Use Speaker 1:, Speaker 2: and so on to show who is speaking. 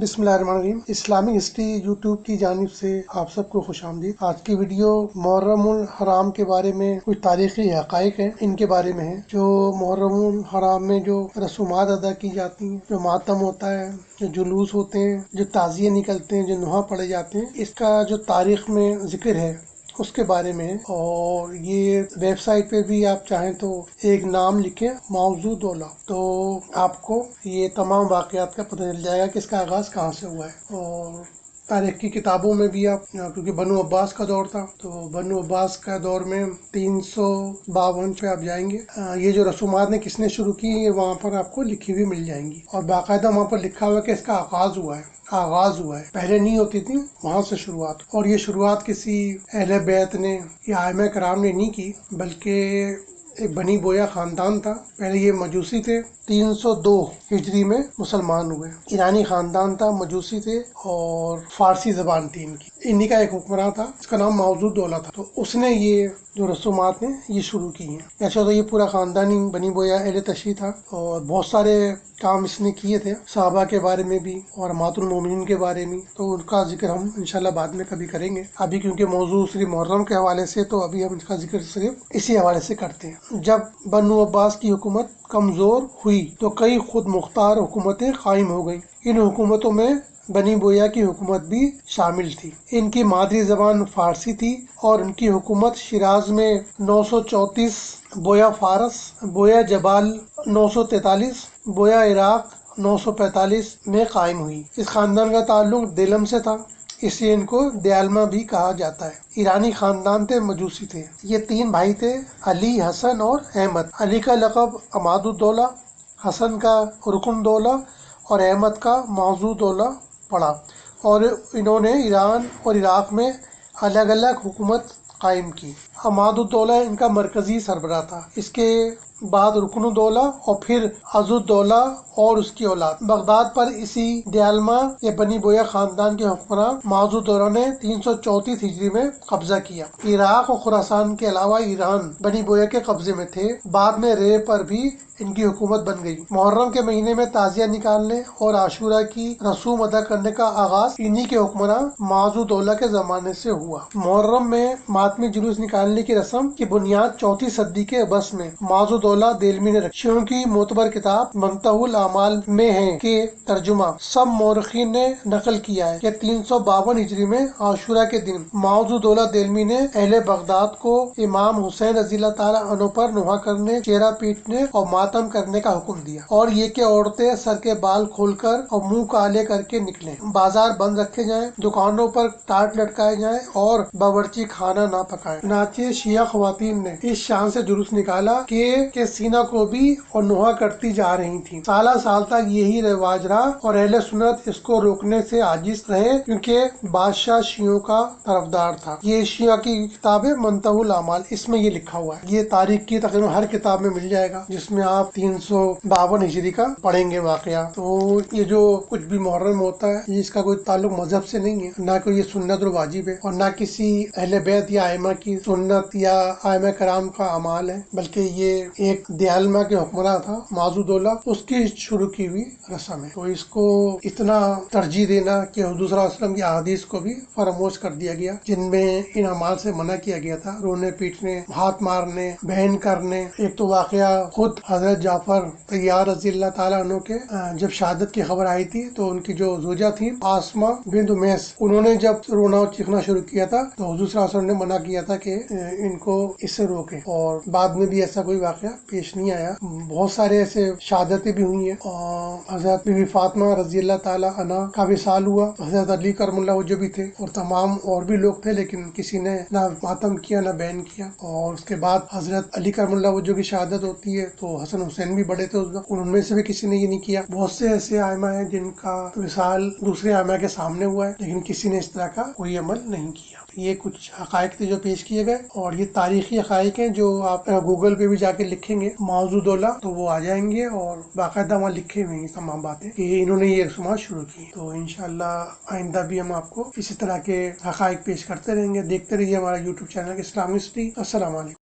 Speaker 1: بسم اللہ الرحمن الرحیم۔ اسلامک ہسٹری یوٹیوب کی جانب سے آپ سب کو خوش آمدید۔ آج کی ویڈیو محرم الحرام کے بارے میں کچھ تاریخی حقائق ہیں، ان کے بارے میں ہے۔ جو محرم الحرام میں جو رسومات ادا کی جاتی ہیں، جو ماتم ہوتا ہے، جو جلوس ہوتے ہیں، جو تعزیے نکلتے ہیں، جو نوحہ پڑے جاتے ہیں، اس کا جو تاریخ میں ذکر ہے اس کے بارے میں ہے۔ اور یہ ویب سائٹ پہ بھی آپ چاہیں تو ایک نام لکھیں موضوع دولہ، تو آپ کو یہ تمام واقعات کا پتہ چل جائے گا کہ اس کا آغاز کہاں سے ہوا ہے۔ اور تاریخ کی کتابوں میں بھی آپ، کیونکہ بنو عباس کا دور تھا، تو بنو عباس کا دور میں 352 پہ آپ جائیں گے، یہ جو رسومات نے کس نے شروع کی یہ وہاں پر آپ کو لکھی ہوئی مل جائیں گی، اور باقاعدہ وہاں پر لکھا ہوا ہے کہ اس کا آغاز ہوا ہے، پہلے نہیں ہوتی تھی، وہاں سے شروعات۔ اور یہ شروعات کسی اہل بیت نے یا ائمہ کرام نے نہیں کی، بلکہ ایک بنی بویا خاندان تھا۔ پہلے یہ مجوسی تھے، 302 ہجری میں مسلمان ہوئے۔ ایرانی خاندان تھا، مجوسی تھے، اور فارسی زبان تھی ان کی۔ انہی کا ایک حکمراں تھا، اس کا نام موضوع دولہ تھا، تو اس نے یہ جو رسومات ہیں یہ شروع کی ہیں۔ ایسا تو یہ پورا خاندانی بنی بویا اہل تشیع تھا، اور بہت سارے کام اس نے کیے تھے، صحابہ کے بارے میں بھی اور امہات المومنین کے بارے میں، تو ان کا ذکر ہم انشاءاللہ بعد میں کبھی کریں گے۔ ابھی کیونکہ موضوع صرف محرم کے حوالے سے، تو ابھی ہم اس کا ذکر صرف اسی حوالے سے کرتے ہیں۔ جب بنو عباس کی حکومت کمزور ہوئی تو کئی خود مختار حکومتیں قائم ہو گئیں۔ ان حکومتوں میں بنی بویا کی حکومت بھی شامل تھی۔ ان کی مادری زبان فارسی تھی، اور ان کی حکومت شیراز میں 934، بویا فارس، بویا جبال 943، بویا عراق 945 میں قائم ہوئی۔ اس خاندان کا تعلق دیلم سے تھا، اس لیے ان کو دیالما بھی کہا جاتا ہے۔ ایرانی خاندان تھے، مجوسی تھے۔ یہ 3 بھائی تھے، علی، حسن اور احمد۔ علی کا لقب عماد الدولہ، حسن کا رکن دولہ، اور احمد کا موضوع دولہ پڑا، اور انہوں نے ایران اور عراق میں الگ الگ حکومت قائم کی۔ عماد الدولہ ان کا مرکزی سربراہ تھا، اس کے بعد رکن الدولہ، اور پھر عضو الدولہ اور اس کی اولاد۔ بغداد پر اسی دیالما یا بنی بویا خاندان کے حکمراں موضوع الدولہ نے 334 ہجری میں قبضہ کیا۔ عراق اور خراسان کے علاوہ ایران بنی بویا کے قبضے میں تھے۔ بعد میں رے پر بھی ان کی حکومت بن گئی۔ محرم کے مہینے میں تعزیہ نکالنے اور عاشورہ کی رسوم ادا کرنے کا آغاز انہی کے حکمراں موضوع الدولہ کے زمانے سے ہوا۔ محرم میں ماتمی جلوس نکالنے کی رسم کی بنیاد 4 صدی کے وسط میں موضوع الدولہ دہلوی نے رکھی۔ شیعوں کی معتبر کتاب منتہی الاعمال میں ہے کہ ترجمہ سب مورخین نے نقل کیا ہے کہ 352 ہجری میں عاشورہ کے دن موضوع الدولہ دہلوی نے اہل بغداد کو امام حسین رضی اللہ تعالیٰ عنہ پر نوحہ کرنے، چہرہ پیٹنے اور ماتم کرنے کا حکم دیا، اور یہ کہ عورتیں سر کے بال کھول کر اور منہ کالے کر کے نکلیں، بازار بند رکھے جائیں، دکانوں پر ٹاٹ لٹکائے جائیں، اور باورچی کھانا نہ پکائیں۔ چنانچہ شیعہ خواتین نے اس شان سے جلوس نکالا کہ سینہ کو بھی اور نوحہ کرتی جا رہی تھیں۔ سالہ سال تک یہی رواج رہا، اور اہل سنت اس کو روکنے سے عاجز رہے، کیونکہ بادشاہ شیعوں کا طرفدار تھا۔ یہ شیعہ کی کتاب ہے منتہی الاعمال، اس میں یہ لکھا ہوا ہے۔ یہ تاریخ کی تقریباً ہر کتاب میں مل جائے گا، جس میں آپ 352 ہجری کا پڑھیں گے واقعہ۔ تو یہ جو کچھ بھی محرم ہوتا ہے، یہ اس کا کوئی تعلق مذہب سے نہیں ہے، نہ کوئی یہ سنت اور واجب ہے، اور نہ کسی اہل بیت یا ائمہ کی سنت یا ائمہ کرام کا اعمال ہے، بلکہ یہ ایک دیالما کے حکمراں تھا موضوع الدولہ، اس کی شروع کی ہوئی رسم ہے۔ تو اس کو اتنا ترجیح دینا کہ حضور صلی اللہ علیہ وسلم کی احادیث کو بھی فراموش کر دیا گیا، جن میں ان اعمال سے منع کیا گیا تھا، رونے پیٹنے، ہاتھ مارنے، بہن کرنے۔ ایک تو واقعہ خود حضرت جعفر طیار رضی اللہ تعالیٰ عنہ کے جب شہادت کی خبر آئی تھی، تو ان کی جو زوجہ تھی آسمہ بنت امیس، انہوں نے جب رونا اور چیخنا شروع کیا تھا، تو حضور صلی اللہ علیہ وسلم نے منع کیا تھا کہ ان کو اس سے روکیں، اور بعد میں بھی ایسا کوئی واقعہ پیش نہیں آیا۔ بہت سارے ایسے شہادتیں بھی ہوئی ہیں، اور حضرت بی بی فاطمہ رضی اللہ تعالیٰ عنہ کا وصال ہوا، حضرت علی کرم اللہ وجہ بھی تھے، اور تمام اور بھی لوگ تھے، لیکن کسی نے نہ ماتم کیا نہ بیان کیا۔ اور اس کے بعد حضرت علی کرم اللہ وجہ کی شہادت ہوتی ہے، تو حسن حسین بھی بڑے تھے اس وقت، ان میں سے بھی کسی نے یہ نہیں کیا۔ بہت سے ایسے ائمہ ہیں جن کا وصال دوسرے ائمہ کے سامنے ہوا ہے، لیکن کسی نے اس طرح کا کوئی عمل نہیں کیا۔ یہ کچھ حقائق تھے جو پیش کیے گئے، اور یہ تاریخی حقائق ہیں جو آپ گوگل پہ بھی جا کے لکھیں گے موضوع الدولہ، تو وہ آ جائیں گے، اور باقاعدہ وہاں لکھے ہوئے ہیں تمام باتیں کہ انہوں نے یہ رسومات شروع کی۔ تو انشاءاللہ آئندہ بھی ہم آپ کو اسی طرح کے حقائق پیش کرتے رہیں گے۔ دیکھتے رہیے ہمارا یوٹیوب چینل اسلامک ہسٹری۔ السلام علیکم۔